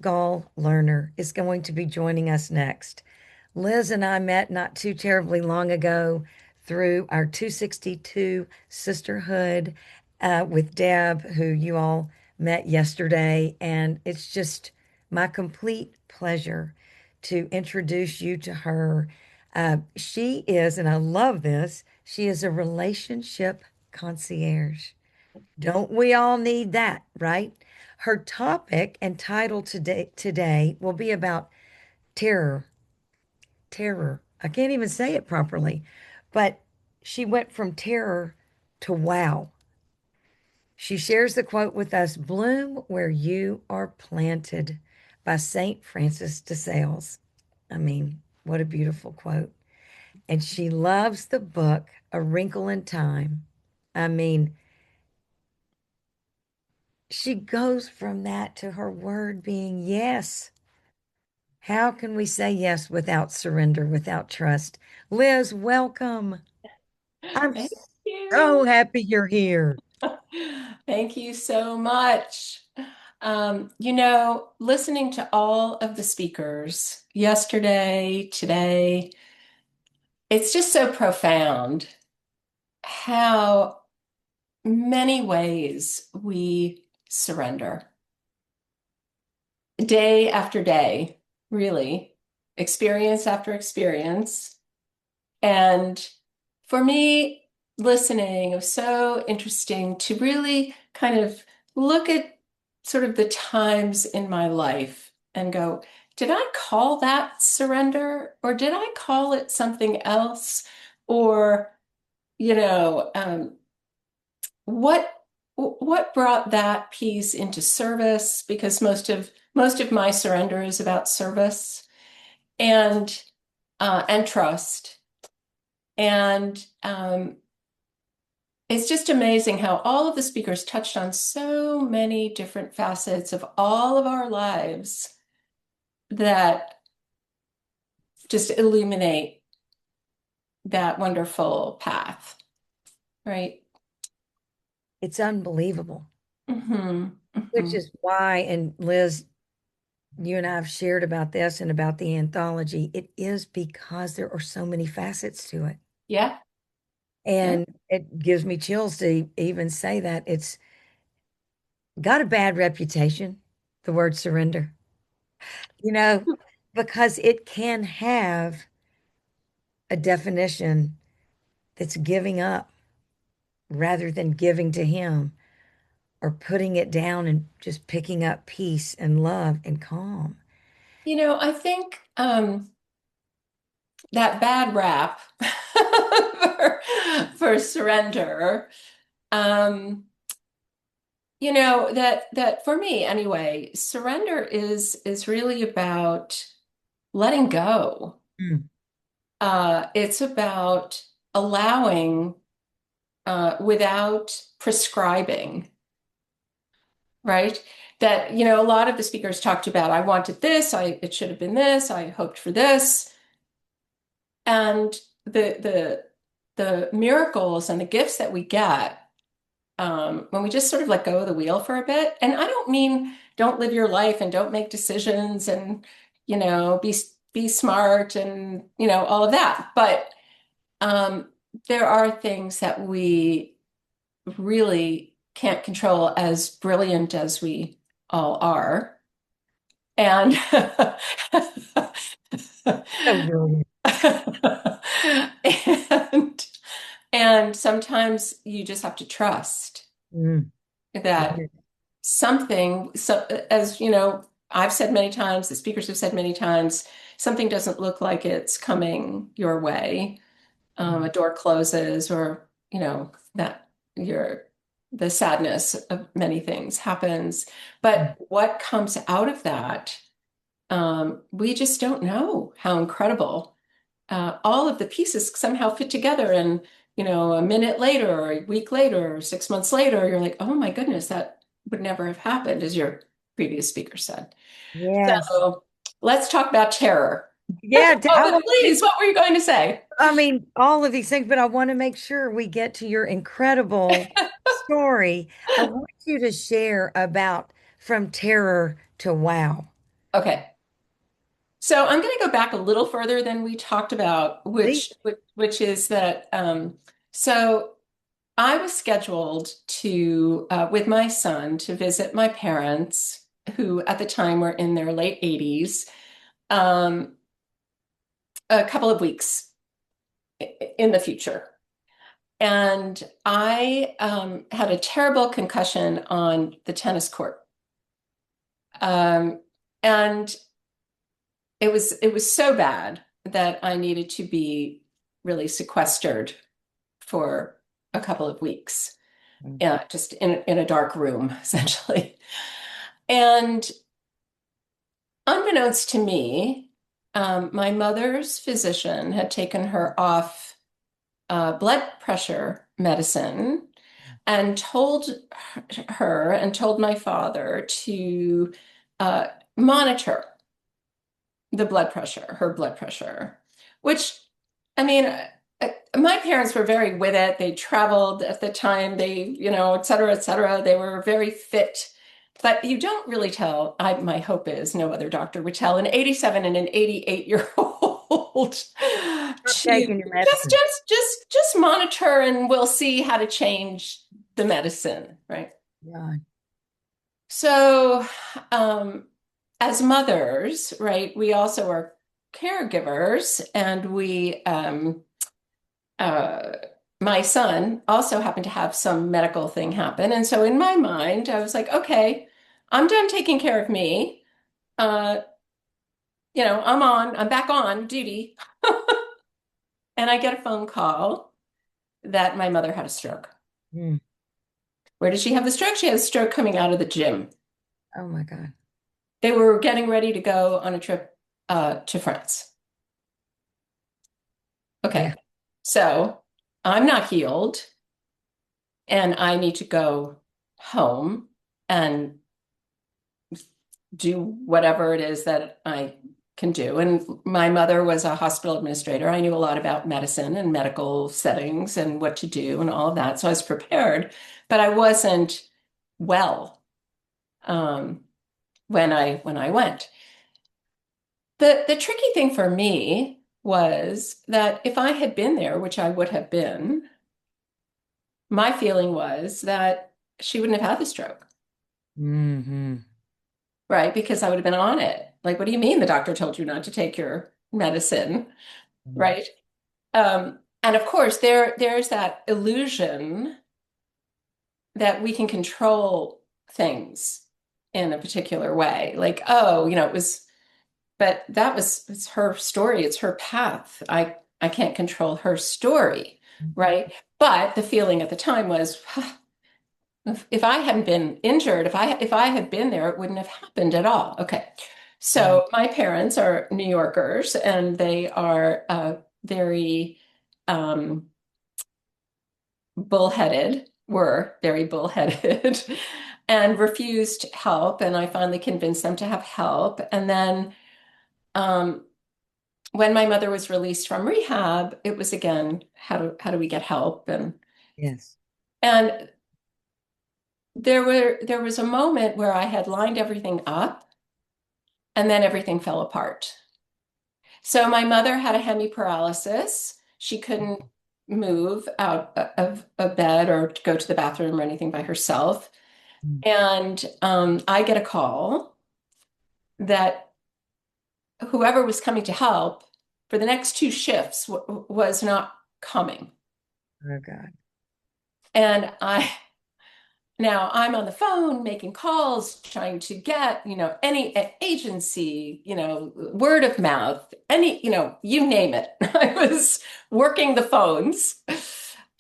Goll Lerner is going to be joining us next. Liz and I met not too terribly long ago through our 262 Sisterhood with Deb, who you all met yesterday. And it's just my complete pleasure to introduce you to her. She is, and I love this, she is a relationship concierge. Don't we all need that, right? Her topic and title today will be about terror. Terror. I can't even say it properly, but she went from terror to wow. She shares the quote with us, "Bloom where you are planted," by St. Francis de Sales. I mean, what a beautiful quote. And she loves the book A Wrinkle in Time. I mean, she goes from that to her word being yes. How can we say yes without surrender, without trust? Liz, welcome. I'm Thank so you. happy you're here. Thank you so much. Listening to all of the speakers yesterday, today, it's just so profound how many ways we surrender day after day, really, experience after experience. And for me, listening, it was so interesting to really kind of look at sort of the times in my life and go, did I call that surrender or did I call it something else? Or, you know, um, what what brought that piece into service? Because most of my surrender is about service and and trust. And it's just amazing how all of the speakers touched on so many different facets of all of our lives that just illuminate that wonderful path, right? It's unbelievable, Hmm. which Hmm. is why, and Liz, you and I have shared about this and about the anthology. It is because there are so many facets to it. Yeah, yeah. And it gives me chills to even say that it's got a bad reputation, the word surrender, you know, because it can have a definition that's giving up rather than giving to Him or putting it down and just picking up peace and love and calm. I think that bad rap for surrender, um, that for me anyway, surrender is really about letting go. Mm. It's about allowing without prescribing, right? That, a lot of the speakers talked about, I wanted this, it should have been this, I hoped for this. And the miracles and the gifts that we get when we just sort of let go of the wheel for a bit. And I don't mean don't live your life and don't make decisions and, be smart and, all of that. But um, there are things that we really can't control, as brilliant as we all are. And So brilliant. and and sometimes you just have to trust Mm. that Yeah. something, so as I've said many times, the speakers have said many times, something doesn't look like it's coming your way. A door closes, or that your the sadness of many things happens. Mm. But what comes out of that, we just don't know how incredible all of the pieces somehow fit together. And, a minute later, or a week later, or 6 months later, you're like, oh my goodness, that would never have happened, as your previous speaker said. Yes. So let's talk about terror. Yeah, Oh, I but want to, please, what were you going to say? I mean, all of these things, but I want to make sure we get to your incredible story. I want you to share about from terror to wow. Okay. So I'm going to go back a little further than we talked about, Please. which is that so I was scheduled to with my son to visit my parents, who at the time were in their late 80s, um, a couple of weeks in the future. And I had a terrible concussion on the tennis court. Um, and it was so bad that I needed to be really sequestered for a couple of weeks, Mm. just in a dark room, essentially. And unbeknownst to me, my mother's physician had taken her off blood pressure medicine and told her and told my father to uh, monitor the blood pressure, her blood pressure, which, I mean, my parents were very with it. They traveled at the time, et cetera, et cetera. They were very fit. But you don't really tell, my hope is no other doctor would tell an 87 and an 88-year-old Stop to taking your medicine. just monitor and we'll see how to change the medicine, right? God. So, um, as mothers, right, we also are caregivers, and uh, my son also happened to have some medical thing happen. And so in my mind, I was like, okay, I'm done taking care of me. Uh, I'm back on duty. And I get a phone call that my mother had a stroke. Mm. Where did she have the stroke? She had a stroke coming out of the gym. Oh my God. They were getting ready to go on a trip to France. Yeah. Okay. So I'm not healed and I need to go home and do whatever it is that I can do. And my mother was a hospital administrator. I knew a lot about medicine and medical settings and what to do and all of that. So I was prepared, but I wasn't well um, when I went. The tricky thing for me was that if I had been there, which I would have been, my feeling was that she wouldn't have had the stroke, Hmm. right? Because I would have been on it. Like, what do you mean the doctor told you not to take your medicine, right? And of course, there's that illusion that we can control things in a particular way. Like, oh, it was, but it's her story, it's her path. I can't control her story, right? But the feeling at the time was, if I hadn't been injured, if I had been there, it wouldn't have happened at all. Okay. Right. So my parents are New Yorkers and they are very um, bullheaded, were very bullheaded and refused help. And I finally convinced them to have help. And then um, when my mother was released from rehab, it was again, how do we get help? Yes. And there was a moment where I had lined everything up and then everything fell apart. So my mother had a hemiparalysis. She couldn't move out of a bed or go to the bathroom or anything by herself. Mm. And I get a call that whoever was coming to help for the next two shifts was not coming. Oh God. And now I'm on the phone making calls, trying to get, any agency, word of mouth, you name it. I was working the phones.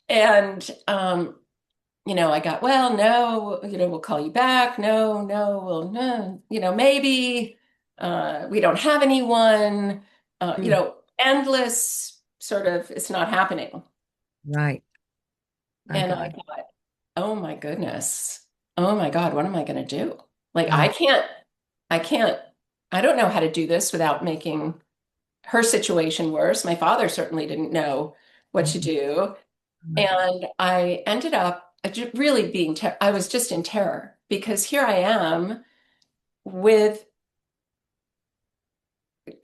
And, I got, well, no, we'll call you back. No, no, well, no, maybe we don't have anyone, Mm. endless sort of, it's not happening. Right. I And got I it. thought, oh my goodness. Oh my God, what am I going to do? Like, Yeah. I can't, I don't know how to do this without making her situation worse. My father certainly didn't know what to Mhm. do. Oh my God. And I ended up really I was just in terror because here I am with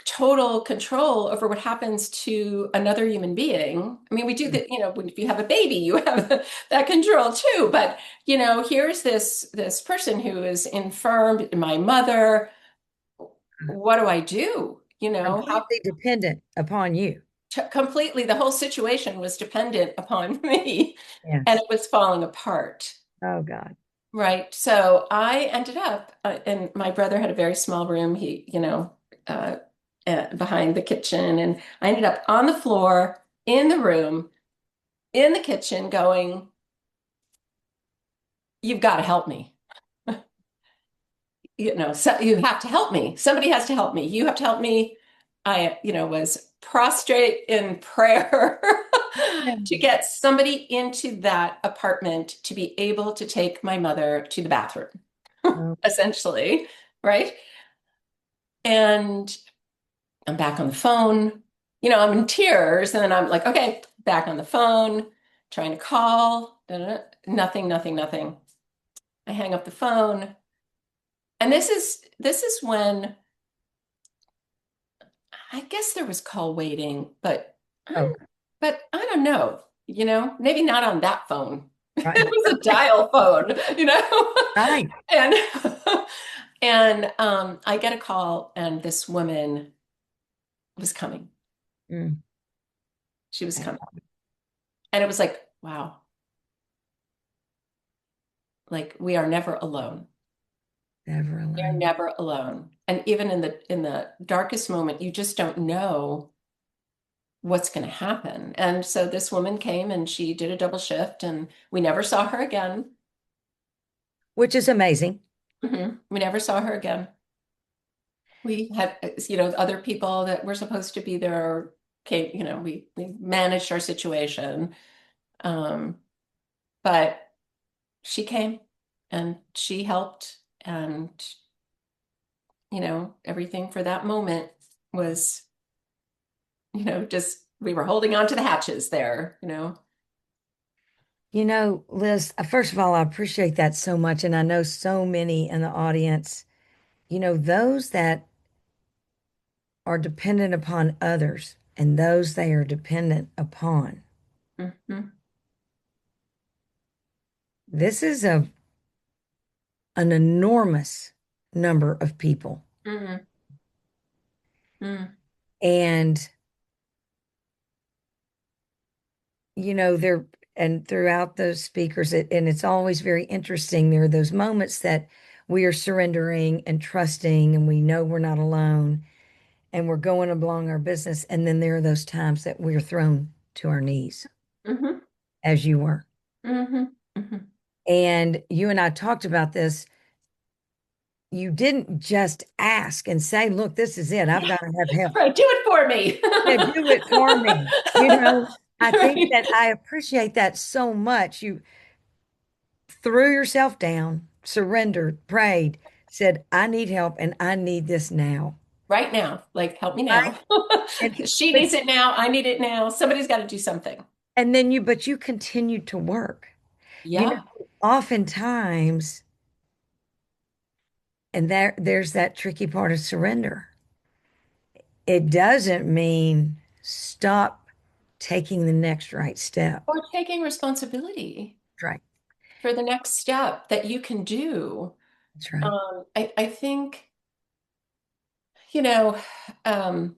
total control over what happens to another human being. I mean, we do that, if you have a baby, you have that control too. But, here's this person who is infirm, my mother. What do I do? How Completely dependent upon you. completely the whole situation was dependent upon me and Yes. it was falling apart. Oh God. Right. So I ended up, and my brother had a very small room, uh, behind the kitchen. And I ended up on the floor in the room, in the kitchen, going, "You've got to help me. So you have to help me. Somebody has to help me. You have to help me." I, was prostrate in prayer Yeah. to get somebody into that apartment to be able to take my mother to the bathroom, Oh, essentially. Right. And I'm back on the phone. I'm in tears. And then I'm like, okay, back on the phone, trying to call. Da, da, da. Nothing, nothing, nothing. I hang up the phone. And this is when I guess there was call waiting, but oh, I don't know, maybe not on that phone. It right. was a dial phone. Right. And and I get a call and this woman was coming. Mm, She was that's coming. And it was like, wow, like we are never alone. never We are alone. never alone. And even in the darkest moment, you just don't know what's going to happen. And so this woman came and she did a double shift and we never saw her again. Which is amazing. We never saw her again. We had, other people that were supposed to be there came, we managed our situation. Um, but she came and she helped and everything for that moment was, just we were holding on to the hatches there. Liz, first of all, I appreciate that so much. And I know so many in the audience, those that are dependent upon others and those they are dependent upon. Hmm. This is an enormous number of people. Hmm. Hmm. And, they're, and throughout those speakers, and it's always very interesting. There are those moments that we are surrendering and trusting, and we know we're not alone, and we're going along our business. And then there are those times that we're thrown to our knees, Hmm. as you were. Hmm. Hmm. And you and I talked about this. You didn't just ask and say, look, this is it. I've Yeah, got to have help. right. Do it for me. Yeah, do it for me. I think Right. that I appreciate that so much. You threw yourself down, surrendered, prayed, said, I need help and I need this now. Right now. Like, help me Right? now. And She but needs it now. I need it now. Somebody's got to do something. and then but you continued to work. You Yeah. Oftentimes, and there's that tricky part of surrender. It doesn't mean stop taking the next right step. Or taking responsibility That's right. for the next step that you can do. That's right. I think, you know, um,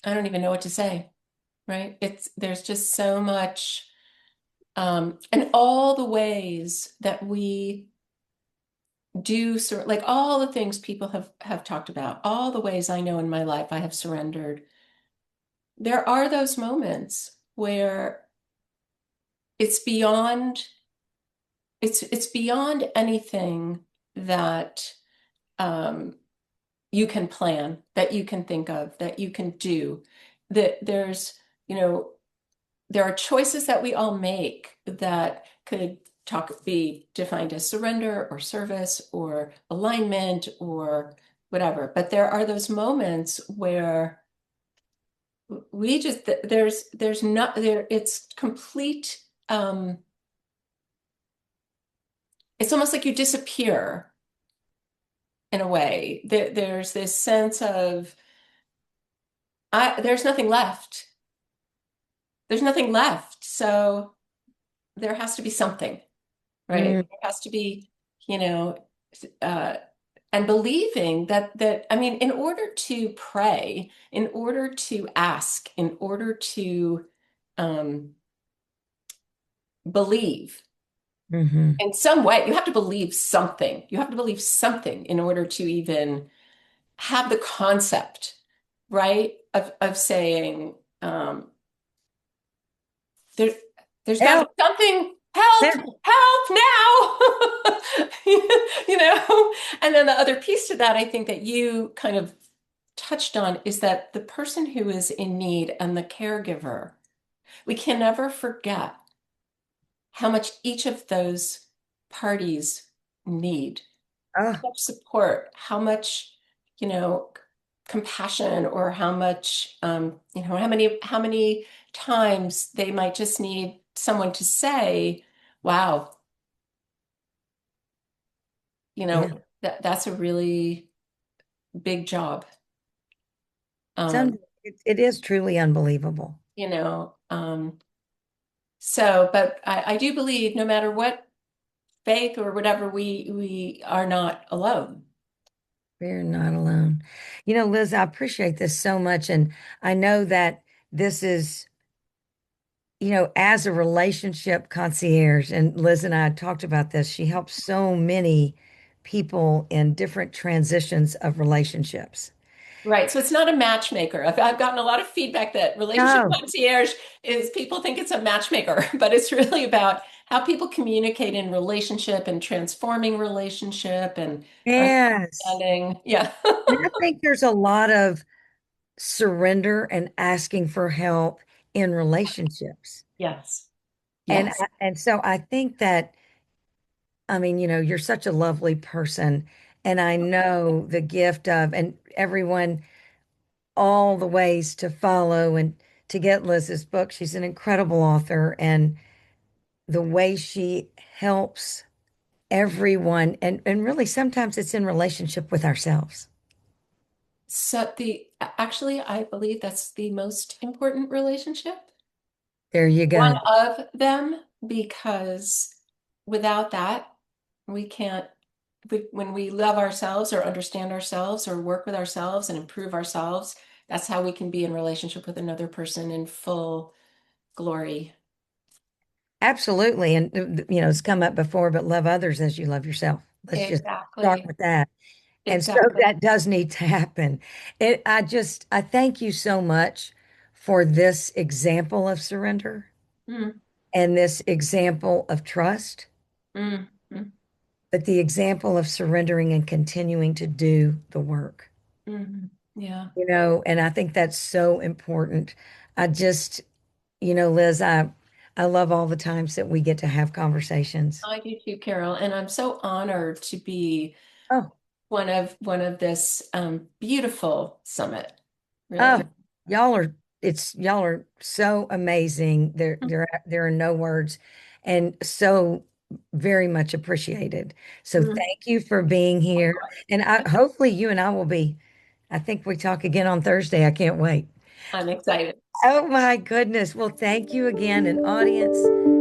I don't even know what to say, right? There's just so much, and all the ways that we do, like all the things people have talked about, all the ways I know in my life I have surrendered. There are those moments where it's beyond, it's beyond anything that um, you can plan, that you can think of, that you can do. That you know, there are choices that we all make that could be defined as surrender or service or alignment or whatever. But there are those moments where we just there's not there it's complete it's almost like you disappear in a way. There's this sense of there's nothing left. There's nothing left. So there has to be something, right? Mm, There has to be, you know, uh, and believing that I mean, in order to pray, in order to ask, in order to um, believe hmm. in some way, you have to believe something. You have to believe something in order to even have the concept, right? Of saying, there, there's got to be Help! something, help, There- help now. You know? And then the other piece to that, I think that you kind of touched on is that the person who is in need and the caregiver, we can never forget how much each of those parties need, Oh, how much support, how much, you know, compassion, or how much, how many times they might just need someone to say, wow, yeah. that's a really big job. Um, Some it is truly unbelievable. you know, so, but I do believe no matter what faith or whatever, we are not alone. We're not alone. You know, Liz, I appreciate this so much. And I know that this is, as a relationship concierge, and Liz and I talked about this, she helps so many people in different transitions of relationships. Right. So it's not a matchmaker. I've gotten a lot of feedback that relationship No. concierge is people think it's a matchmaker, but it's really about how people communicate in relationship and transforming relationship and Yes. understanding. Yeah. And I think there's a lot of surrender and asking for help in relationships. Yes. And Yes. and so I think that I mean, you're such a lovely person and I know the gift of and everyone all the ways to follow and to get Liz's book. She's an incredible author and the way she helps everyone and really sometimes it's in relationship with ourselves. So actually, I believe that's the most important relationship. There you One go. of them, because without that, we can't, when we love ourselves or understand ourselves or work with ourselves and improve ourselves, that's how we can be in relationship with another person in full glory. Absolutely. And it's come up before, but love others as you love yourself. Let's just start Exactly. with that. And so Exactly. that does need to happen. I thank you so much for this example of surrender Mm, and this example of trust, mm, mm, but the example of surrendering and continuing to do the work, mm. Yeah, and I think that's so important. I just, Liz, I love all the times that we get to have conversations. I do too, Carol. And I'm so honored to be Oh, one of this beautiful summit. Really. oh, y'all are so amazing. There are no words and so very much appreciated. So Mm. thank you for being here. And hopefully you and I will be, I think we talk again on Thursday. I can't wait. I'm excited. Oh my goodness. Well, thank you again, and audience.